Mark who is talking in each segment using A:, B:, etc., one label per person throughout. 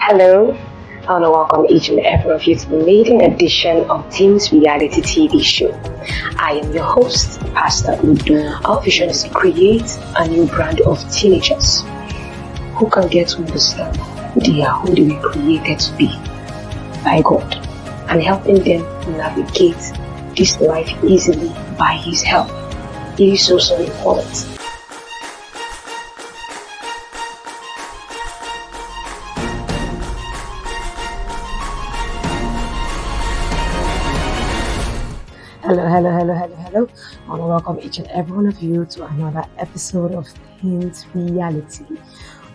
A: Hello, I want to welcome each and every of you to the maiden edition of Team's Reality TV show. I am your host, Pastor Udo. Our vision is to create a new brand of teenagers who can get to understand who they are, who they were created to be by God, and helping them navigate this life easily by His help. It is so important. Hello. I want to welcome each and every one of you to another episode of Teens Reality.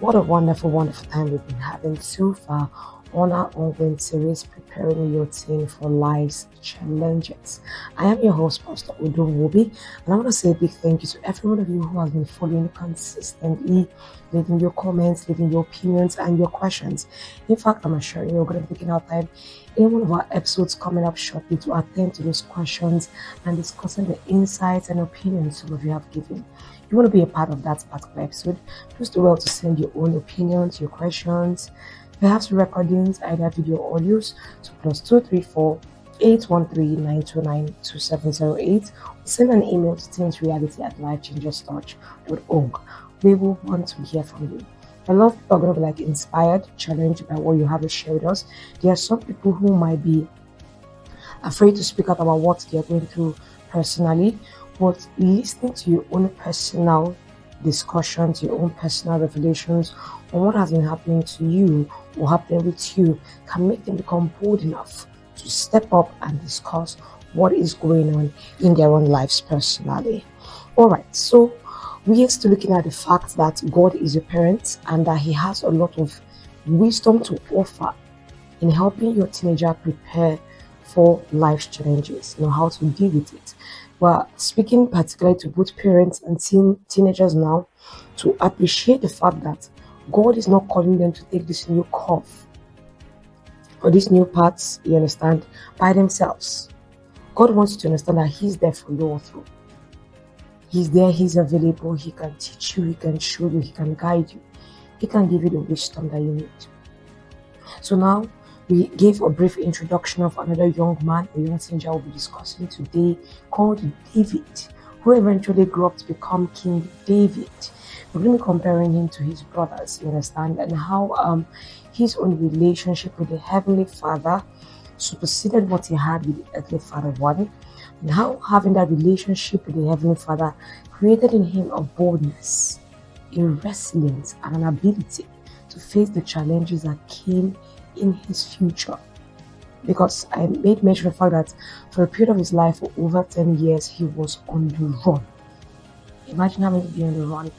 A: What a wonderful time we've been having so far on our ongoing series, preparing your teen for life's challenges. I am your host, Pastor Udo, and I want to say a big thank you to every one of you who has been following consistently, leaving your comments, leaving your opinions and your questions. In fact, I'm assuring you, we're going to be taking our time in one of our episodes coming up shortly to attend to those questions and discussing the insights and opinions some of you have given. If you want to be a part of that particular episode, please do well to send your own opinions, your questions, perhaps recordings, either video or audios, to +234 813 929 2708. Send an email to teensreality@lifechangerstouch.org. We will want to hear from you. A lot of people are going to be inspired, challenged by what you have to share with us. There are some people who might be afraid to speak out about what they are going through personally, but listening to your own personal discussions, your own personal revelations on what has been happening to you or happening with you can make them become bold enough to step up and discuss what is going on in their own lives personally. Alright, so we are still looking at the fact that God is a parent and that He has a lot of wisdom to offer in helping your teenager prepare for life's challenges, know how to deal with it. We're speaking particularly to both parents and teenagers now to appreciate the fact that God is not calling them to take this new curve or these new paths, you understand, by themselves. God wants you to understand that He's there for you all through. He's there, He's available, He can teach you, He can show you, He can guide you. He can give you the wisdom that you need. So now, we gave a brief introduction of another young man, a young teenager we'll be discussing today, called David, who eventually grew up to become King David. We're going to be comparing him to his brothers, you understand, and how his own relationship with the Heavenly Father superseded what he had with the earthly Father one, and how having that relationship with the Heavenly Father created in him a boldness, a resilience, and an ability to face the challenges that came in his future. Because I made mention of the fact that for a period of his life, for over 10 years, he was on the run. Imagine having to be on the run,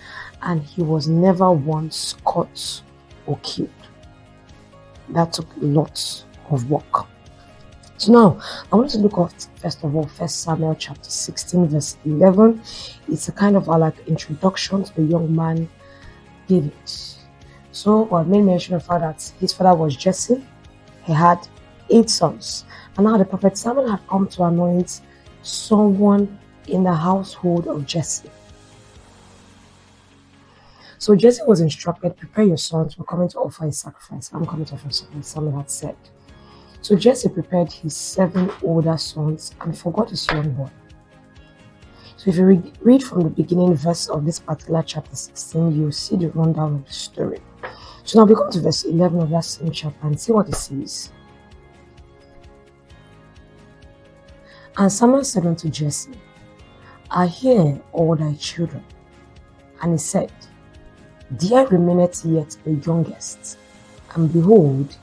A: and he was never once caught or killed. That took lots of work. So now, I want to look at, first of all, 1 Samuel chapter 16, verse 11. It's a kind of introduction to the young man, David. So I made mention of the fact that his father was Jesse. He had 8 sons. And now the prophet Samuel had come to anoint someone in the household of Jesse. So Jesse was instructed, prepare your sons, we're coming to offer a sacrifice. I'm coming to offer something Samuel had said. So Jesse prepared his 7 older sons and forgot his young boy. So if you read from the beginning verse of this particular chapter 16, you'll see the rundown of the story. So now we come to verse 11 of that same chapter and see what it says. And Samuel said unto Jesse, I hear all thy children. And he said, There remaineth yet the youngest, and behold,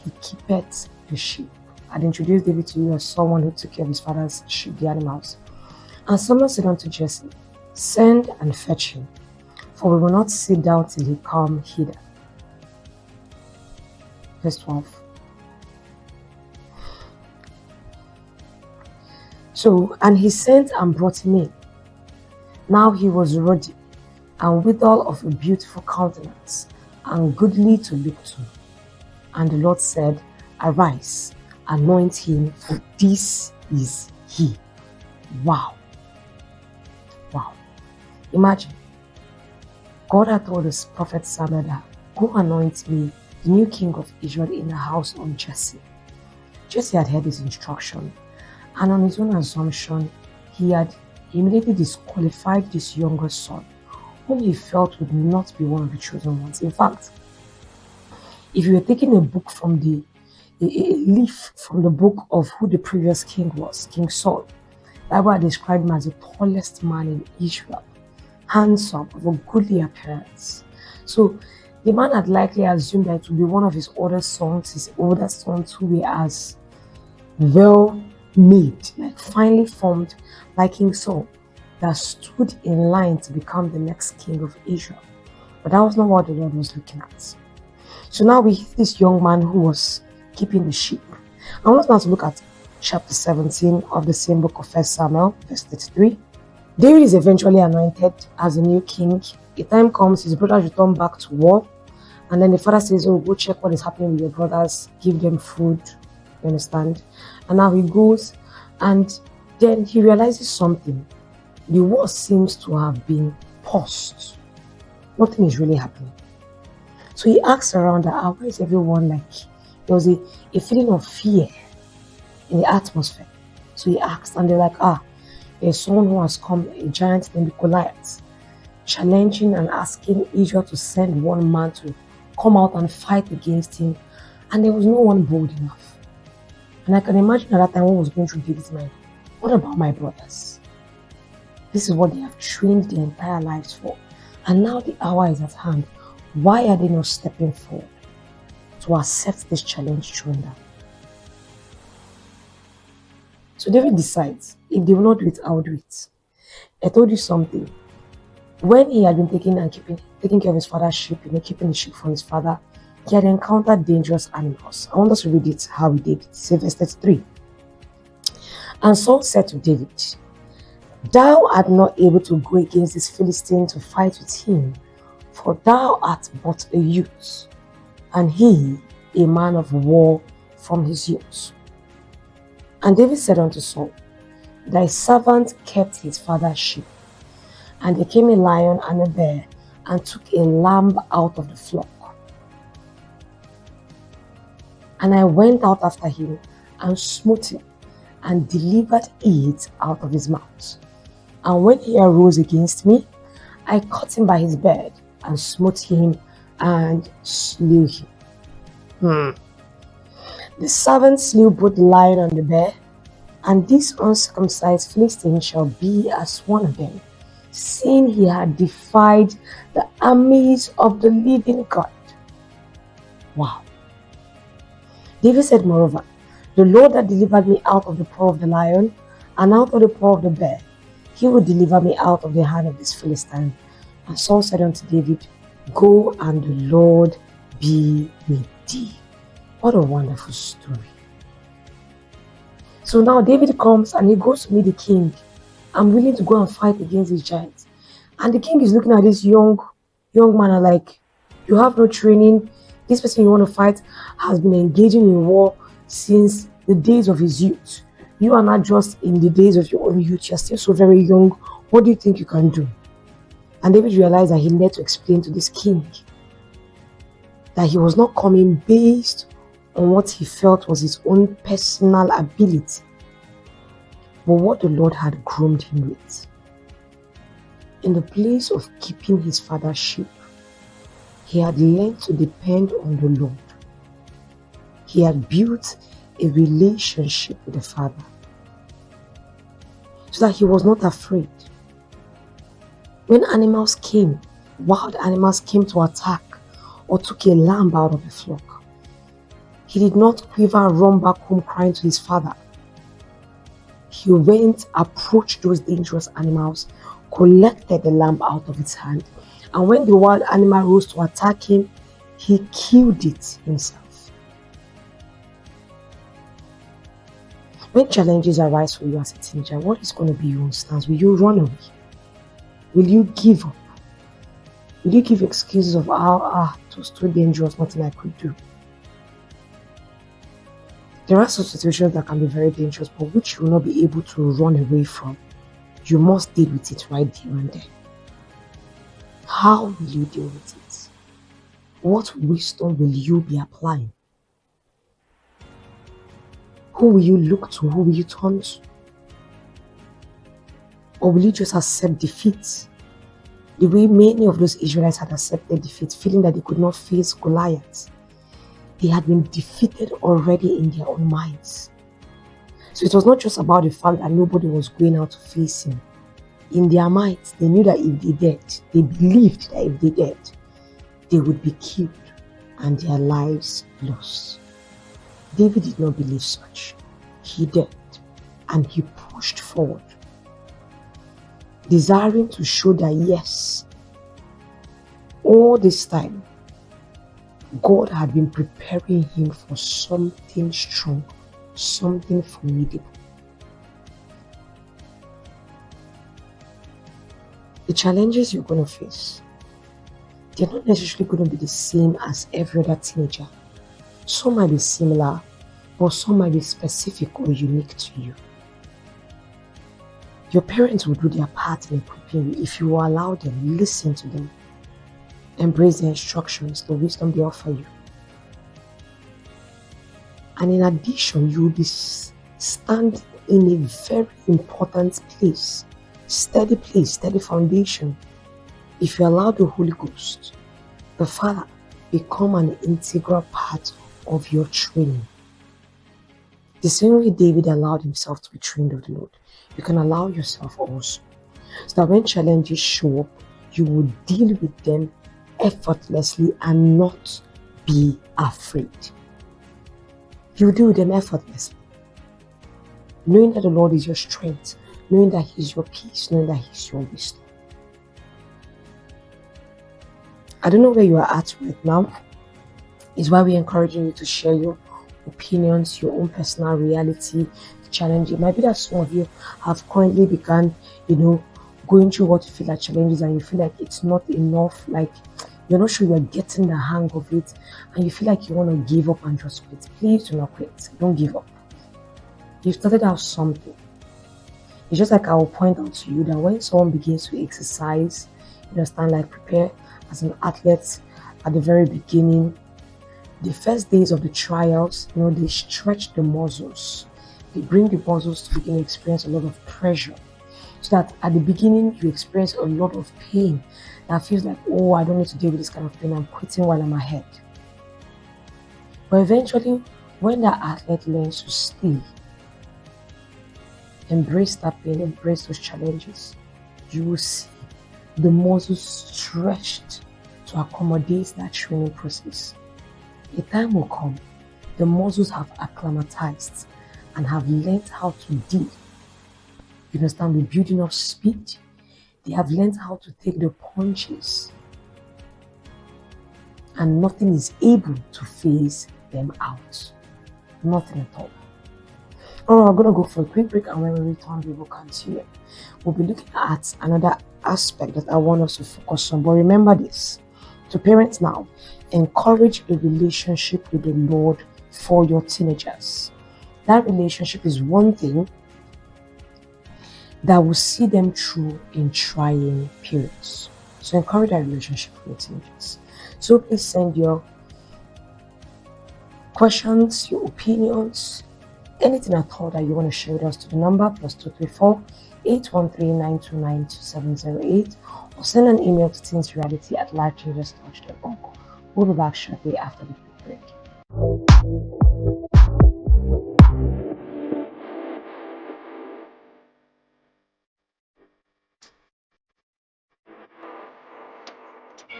A: he keepeth the sheep. I'd introduced David to you as someone who took care of his father's sheep, the animals. And Samuel said unto Jesse, Send and fetch him, for we will not sit down till he come hither. Verse 12. So, and he sent and brought him in. Now he was ruddy, and withal of a beautiful countenance, and goodly to look to. And the Lord said, Arise, anoint him, for this is he. Wow. Imagine, God had told his prophet Samuel that, go anoint me the new king of Israel in the house of Jesse. Jesse had heard his instruction, and on his own assumption, he had immediately disqualified this younger son, whom he felt would not be one of the chosen ones. In fact, if you were taking a book from a leaf from the book of who the previous king was, King Saul, the Bible had described him as the tallest man in Israel, handsome, of a goodly appearance. So the man had likely assumed that it would be one of his older sons who were as well made, like finely formed, like King Saul, that stood in line to become the next king of Israel. But that was not what the Lord was looking at. So now we hit this young man who was keeping the sheep. I want us to look at chapter 17 of the same book of 1 Samuel, verse 33. David is eventually anointed as a new king. A time comes, his brothers return back to war. And then the father says, oh, go check what is happening with your brothers. Give them food. You understand? And now he goes, and then he realizes something. The war seems to have been paused. Nothing is really happening. So he asks around, why is everyone like, there was a feeling of fear in the atmosphere. So he asked, and they're like, there's someone who has come, a giant named Goliath, challenging and asking Israel to send one man to come out and fight against him. And there was no one bold enough. And I can imagine at that time what was going through David's mind. What about my brothers? This is what they have trained their entire lives for. And now the hour is at hand. Why are they not stepping forward to accept this challenge thrown down? So David decides, if they will not do it, I will do it. I told you something. When he had been taking care of his father's sheep, keeping the sheep for his father, he had encountered dangerous animals. I want us to read it how he did. It says verse 33. And Saul said to David, thou art not able to go against this Philistine to fight with him, for thou art but a youth, and he a man of war from his youth. And David said unto Saul, thy servant kept his father's sheep, and there came a lion and a bear, and took a lamb out of the flock. And I went out after him, and smote him, and delivered it out of his mouth. And when he arose against me, I caught him by his beard, and smote him, and slew him. The servant slew both the lion and the bear, and this uncircumcised Philistine shall be as one of them, seeing he had defied the armies of the living God. Wow. David said, moreover, the Lord that delivered me out of the paw of the lion and out of the paw of the bear, he will deliver me out of the hand of this Philistine. And Saul said unto David, go, and the Lord be with thee. What a wonderful story. So now David comes and he goes to meet the king. I'm willing to go and fight against these giants. And the king is looking at this young man and like, you have no training. This person you want to fight has been engaging in war since the days of his youth. You are not just in the days of your own youth. You're still so very young. What do you think you can do? And David realized that he needed to explain to this king that he was not coming based on what he felt was his own personal ability, but what the Lord had groomed him with. In the place of keeping his father's sheep, he had learned to depend on the Lord. He had built a relationship with the Father, so that he was not afraid. When animals came, wild animals came to attack or took a lamb out of the flock, he did not quiver and run back home crying to his father. He went, approached those dangerous animals, collected the lamb out of its hand, and when the wild animal rose to attack him, he killed it himself. When challenges arise for you as a teenager, what is going to be your own stance? Will you run away? Will you give up? Will you give excuses of it was too dangerous, nothing I could do? There are some situations that can be very dangerous, but which you will not be able to run away from. You must deal with it right there and then. How will you deal with it? What wisdom will you be applying? Who will you look to? Who will you turn to? Or will you just accept defeat? The way many of those Israelites had accepted defeat, feeling that they could not face Goliath. They had been defeated already in their own minds. So it was not just about the fact that nobody was going out to face him. In their minds, they knew that if they did, they believed that if they did, they would be killed and their lives lost. David did not believe such. He did, and he pushed forward, desiring to show that yes, all this time, God had been preparing him for something strong, something formidable. The challenges you're going to face, they're not necessarily going to be the same as every other teenager. Some might be similar, but some might be specific or unique to you. Your parents will do their part in equipping you if you will allow them, listen to them, embrace the instructions, the wisdom they offer you. And in addition, you will be standing in a very important place, steady foundation. If you allow the Holy Ghost, the Father, become an integral part of your training. The same way David allowed himself to be trained of the Lord, you can allow yourself also. So that when challenges show up, you will deal with them effortlessly and not be afraid. You will deal with them effortlessly, knowing that the Lord is your strength, knowing that He's your peace, knowing that He's your wisdom. I don't know where you are at right now. It's why we're encouraging you to share your opinions, your own personal reality, challenge. It might be that some of you have currently begun, going through what you feel like challenges, and you feel like it's not enough, like you're not sure you're getting the hang of it, and you feel like you want to give up and just quit. Please do not quit. Don't give up. You've started out something. It's just like I will point out to you that when someone begins to exercise, prepare as an athlete at the very beginning, the first days of the trials, they stretch the muscles. They bring the muscles to begin to experience a lot of pressure. So that at the beginning, you experience a lot of pain that feels like, oh, I don't need to deal with this kind of pain. I'm quitting while I'm ahead. But eventually, when that athlete learns to stay, embrace that pain, embrace those challenges, you will see the muscles stretched to accommodate that training process. A time will come, the muscles have acclimatized and have learned how to deal. With building of speed. They have learned how to take the punches, and nothing is able to phase them out. Nothing at all. Alright, we're going to go for a quick break, and when we return, we will continue. We'll be looking at another aspect that I want us to focus on. But remember this, to parents now, encourage a relationship with the Lord for your teenagers. That relationship is one thing that will see them through in trying periods. So encourage that relationship with your teenagers. So please send your questions, your opinions, anything at all that you want to share with us to the number +234 813 929 2708, or send an email to teensreality@lifechangerstouch.org. We'll be back shortly after the quick break.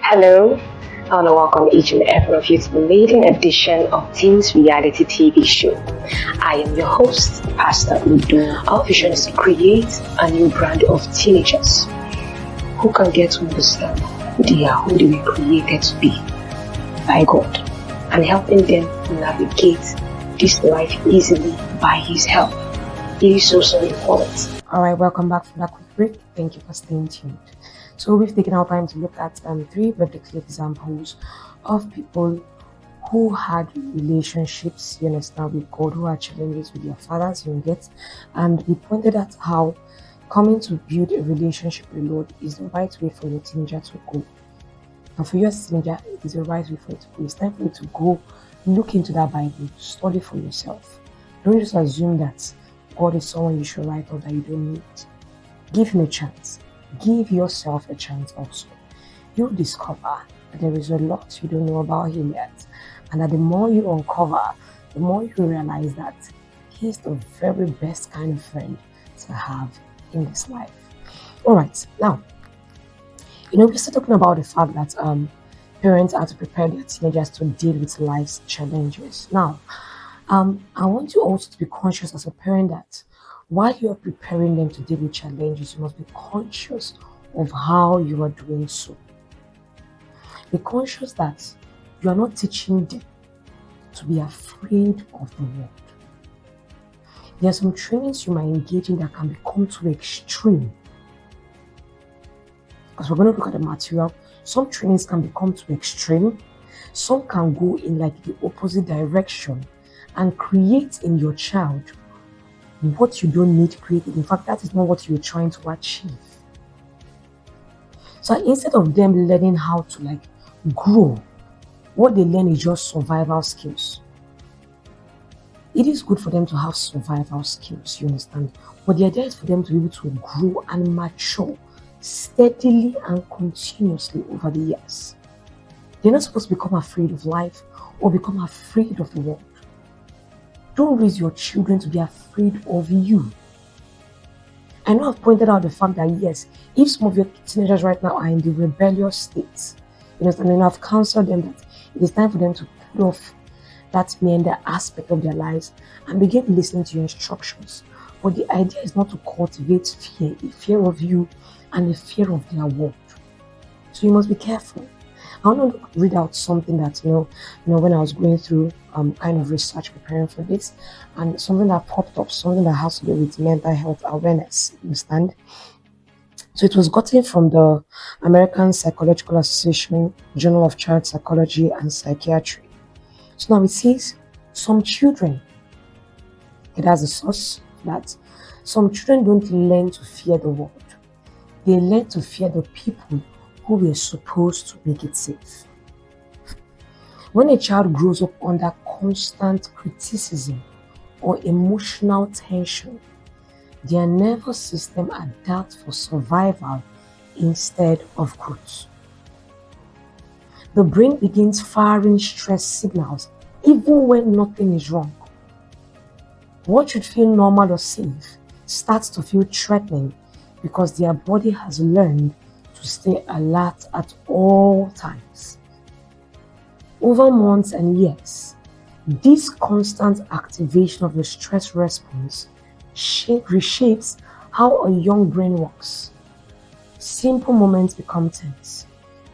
A: Hello, I want to welcome each and every one of you to the maiden edition of Teens Reality TV show. I am your host, Pastor Udo. Our vision is to create a new brand of teenagers who can get to understand who they are, who they were created to be by God, and helping them navigate this life easily by His help. It is so important. Alright, welcome back from that quick break. Thank you for staying tuned. So we've taken our time to look at 3 biblical examples of people who had relationships, with God, who had challenges with their fathers, and we pointed out how coming to build a relationship with the Lord is the right way for your teenager to go. And for you as a teenager, it is a right way for you to go. It's time for you to go look into that Bible, study for yourself. Don't just assume that God is someone you should write off that you don't need. Give him a chance. Give yourself a chance also. You'll discover that there is a lot you don't know about him yet. And that the more you uncover, the more you realize that he's the very best kind of friend to have in this life. Alright, now, we're still talking about the fact that parents are to prepare their teenagers to deal with life's challenges. Now, I want you also to be conscious as a parent that while you are preparing them to deal with challenges, you must be conscious of how you are doing so. Be conscious that you are not teaching them to be afraid of the world. There are some trainings you might engage in that can become too extreme. Because we're going to look at the material. Some trainings can become too extreme. Some can go in like the opposite direction and create in your child what you don't need created. In fact, that is not what you're trying to achieve. So instead of them learning how to grow, what they learn is just survival skills. It is good for them to have survival skills, you understand? But the idea is for them to be able to grow and mature steadily and continuously over the years. They're not supposed to become afraid of life or become afraid of the world. Don't raise your children to be afraid of you. I know I've pointed out the fact that yes, if some of your teenagers right now are in the rebellious state, and I've counseled them that it is time for them to put off that meander aspect of their lives and begin listening to your instructions. But the idea is not to cultivate fear, the fear of you and the fear of their world. So you must be careful. I want to read out something that when I was going through kind of research preparing for this, and something that popped up, something that has to do with mental health awareness. Understand? So it was gotten from the American Psychological Association Journal of Child Psychology and Psychiatry. So now it says some children. It has a source that some children don't learn to fear the world. They learn to fear the people who were supposed to make it safe. When a child grows up under constant criticism or emotional tension, their nervous system adapts for survival instead of growth. The brain begins firing stress signals even when nothing is wrong. What should feel normal or safe starts to feel threatening because their body has learned to stay alert at all times. Over months and years, this constant activation of the stress response reshapes how a young brain works. Simple moments become tense.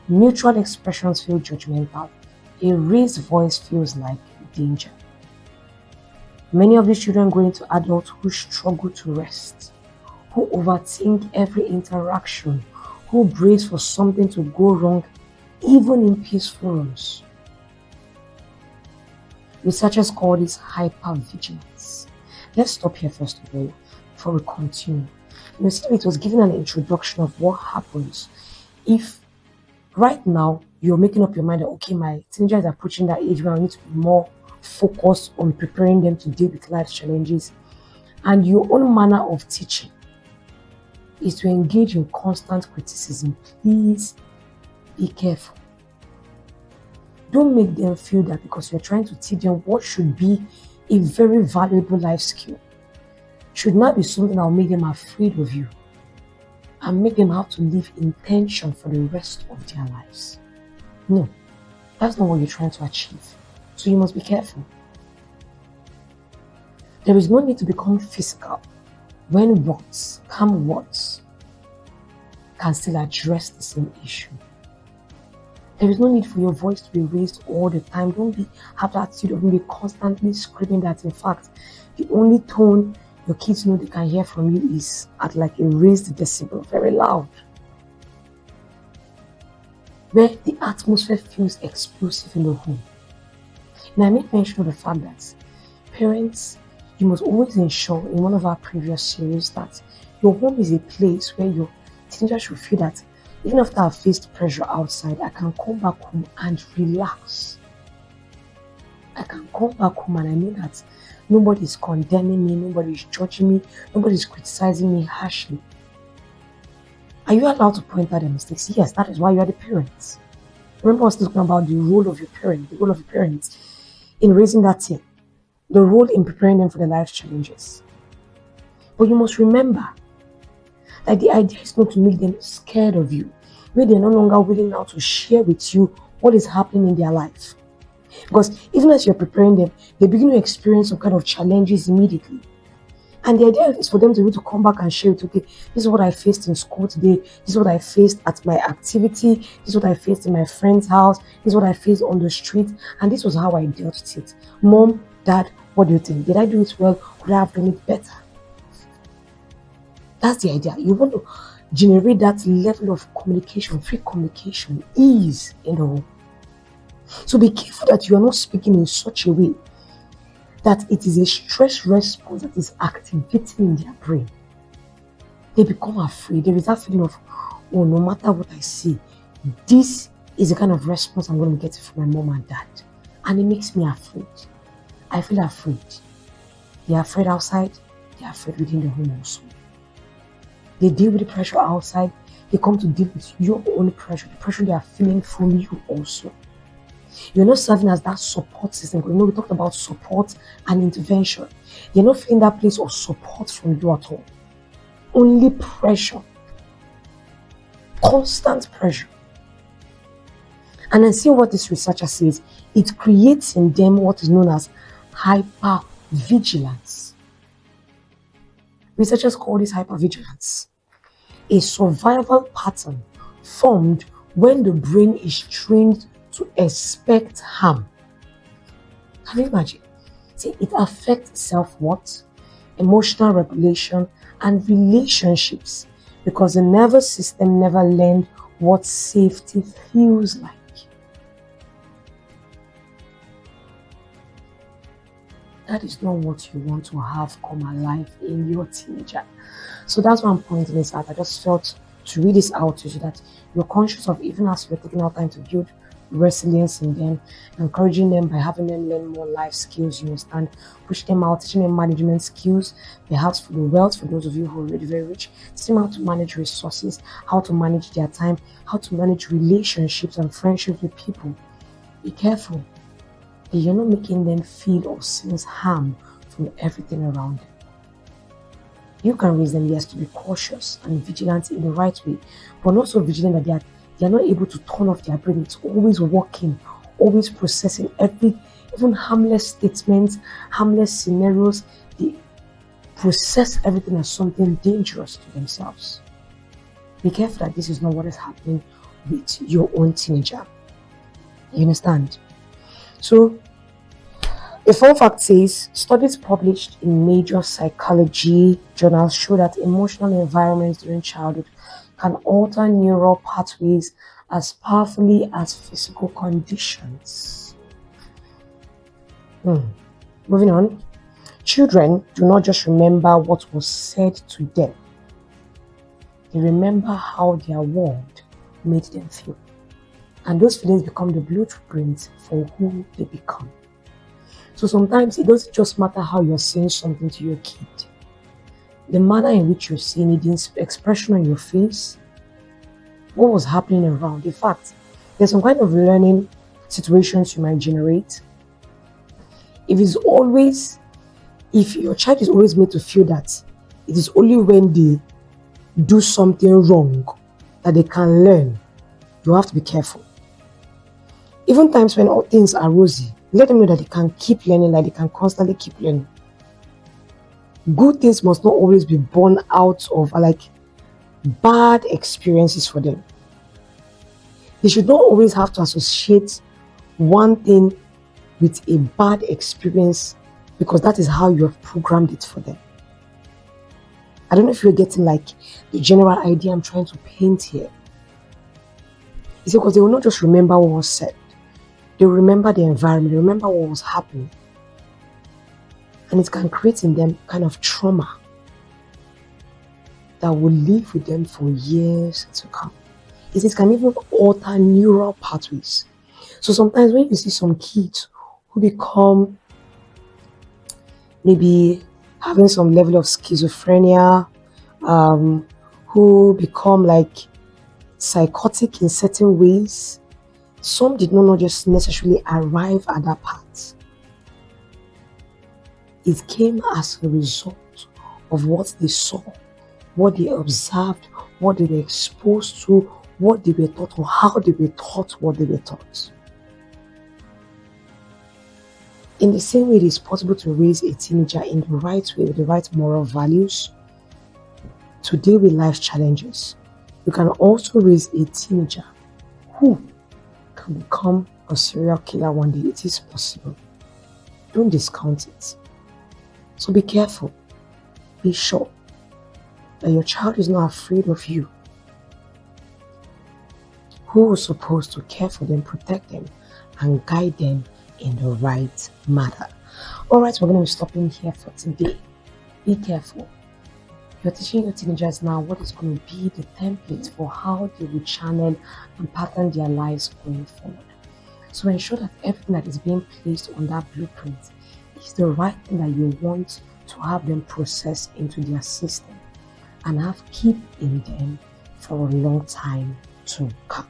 A: Neutral expressions feel judgmental. A raised voice feels like danger. Many of these children go into adults who struggle to rest, who overthink every interaction, who brace for something to go wrong even in peaceful rooms. Researchers call this hypervigilance. Let's stop here first of all before we continue. It was given an introduction of what happens if right now you're making up your mind that okay, my teenagers are approaching that age where I need to be more focused on preparing them to deal with life's challenges, and your own manner of teaching is to engage in constant criticism. Please be careful. Don't make them feel that because you're trying to teach them what should be a very valuable life skill should not be something that will make them afraid of you and make them have to live in tension for the rest of their lives. No, that's not what you're trying to achieve. So you must be careful. There is no need to become physical when words, calm words, can still address the same issue. There is no need for your voice to be raised all the time. Don't have the attitude of being constantly screaming that in fact the only tone your kids know they can hear from you is at like a raised decibel, very loud. Where the atmosphere feels explosive in the home. Now I made mention of the fact that parents, you must always ensure in one of our previous series that your home is a place where your teenagers should feel that Even after I've faced pressure outside, I can come back home and relax. I can come back home and I know that nobody's condemning me, nobody's judging me, nobody's criticizing me harshly. Are you allowed to point out their mistakes? Yes, that is why you are the parents. Remember I was talking about the role of your parent, the role of your parents in raising that teen, the role in preparing them for their life challenges. But you must remember that the idea is not to make them scared of you, where they're no longer willing now to share with you what is happening in their life. Because even as you're preparing them, they begin to experience some kind of challenges immediately. And the idea is for them to be able to come back and share it. Okay, this is what I faced in school today. This is what I faced at my activity. This is what I faced in my friend's house. This is what I faced on the street. And this was how I dealt with it. Mom, Dad, what do you think? Did I do it well? Could I have done it better? That's the idea. You want to generate that level of communication, free communication, ease in the home. So be careful that you are not speaking in such a way that it is a stress response that is activating in their brain. They become afraid. There is that feeling of, oh, no matter what I see, this is the kind of response I'm going to get from my mom and dad. And it makes me afraid. I feel afraid. They are afraid outside. They are afraid within the home also. They deal with the pressure outside. They come to deal with your own pressure, the pressure they are feeling from you also. You're not serving as that support system. You know, we talked about support and intervention. You're not feeling that place of support from you at all. Only pressure. Constant pressure. And then see what this researcher says. It creates in them what is known as hypervigilance. Researchers call this hypervigilance a survival pattern formed when the brain is trained to expect harm. Can you imagine? See, it affects self-worth, emotional regulation, and relationships because the nervous system never learned what safety feels like. That is not what you want to have come alive in your teenager. So that's why I'm pointing this out. I just felt to read this out to you so that you're conscious of, even as you're taking out time to build resilience in them, encouraging them by having them learn more life skills, you understand, push them out, teaching them management skills, perhaps for the wealth, for those of you who are already very rich, teaching them how to manage resources, how to manage their time, how to manage relationships and friendships with people. Be careful that you're not making them feel or sense harm from everything around them. You can raise them, yes, to be cautious and vigilant in the right way, but not so vigilant that they are not able to turn off their brain. It's always working, always processing even harmless statements, harmless scenarios. They process everything as something dangerous to themselves. Be careful that this is not what is happening with your own teenager. You understand? So, a fun fact says, studies published in major psychology journals show that emotional environments during childhood can alter neural pathways as powerfully as physical conditions. Moving on. Children do not just remember what was said to them. They remember how their world made them feel. And those feelings become the blueprint for who they become. So sometimes it doesn't just matter how you're saying something to your kid. The manner in which you're saying it, the expression on your face, what was happening around. In fact, there's some kind of learning situations you might generate. If your child is always made to feel that it is only when they do something wrong that they can learn, you have to be careful. Even times when all things are rosy, let them know that they can keep learning, that they can constantly keep learning. Good things must not always be born out of bad experiences for them. They should not always have to associate one thing with a bad experience because that is how you have programmed it for them. I don't know if you're getting the general idea I'm trying to paint here. It's because they will not just remember what was said. They will remember the environment, they remember what was happening. And it can create in them kind of trauma that will live with them for years to come. is it can even alter neural pathways. So sometimes when you see some kids who become maybe having some level of schizophrenia, who become like psychotic in certain ways, some did not just necessarily arrive at that part. It came as a result of what they saw, what they observed, what they were exposed to, what they were taught, or how they were taught what they were taught. In the same way, it is possible to raise a teenager in the right way with the right moral values to deal with life challenges. You can also raise a teenager who can become a serial killer one day. It is possible. Don't discount it. So be careful. Be sure that your child is not afraid of you. Who is supposed to care for them, protect them, and guide them in the right manner. Alright, we're going to be stopping here for today. Be careful. You're teaching your teenagers now what is going to be the template for how they will channel and pattern their lives going forward. So ensure that everything that is being placed on that blueprint is the right thing that you want to have them process into their system and keep in them for a long time to come.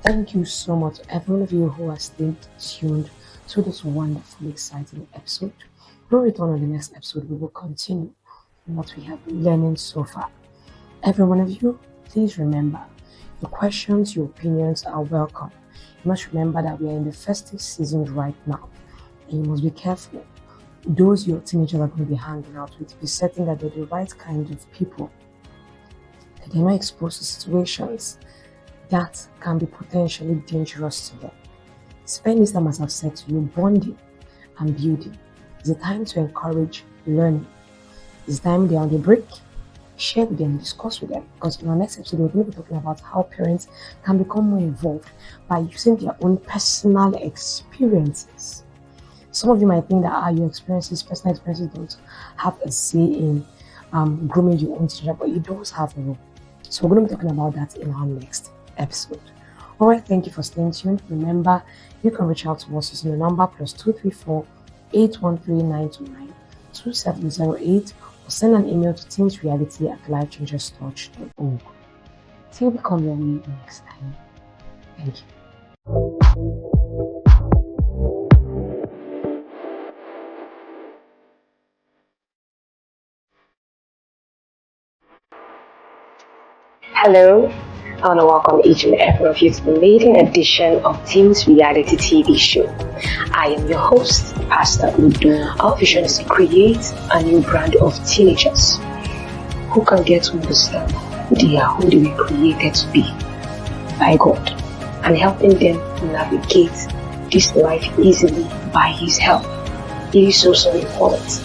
A: Thank you so much to every one of you who has stayed tuned to this wonderful, exciting episode. We'll return on the next episode. We will continue what we have been learning so far. Every one of you, please remember, your questions, your opinions are welcome. You must remember that we are in the festive season right now, and you must be careful. Those your teenagers are going to be hanging out with, be certain that they're the right kind of people, that they're not exposed to situations that can be potentially dangerous to them. Spend this time, as I've said to you, bonding and building. It's a time to encourage learning. It's time they're on the break. Share with them, discuss with them. Because in our next episode, we're going to be talking about how parents can become more involved by using their own personal experiences. Some of you might think that your personal experiences don't have a say in grooming your own teenager, but it does have a role. So we're going to be talking about that in our next episode. Alright, thank you for staying tuned. Remember, you can reach out to us using the number +234 813 929 2708 or send an email to teensreality@lifechangerstouch.org. Till we come your way next time. Thank you. Hello, I want to welcome each and every one of you to the maiden edition of Teens Reality TV show. I am your host, Pastor Udo. Our vision is to create a new brand of teenagers who can get to understand who they are, who they were created to be by God, and helping them navigate this life easily by His help. It is so important.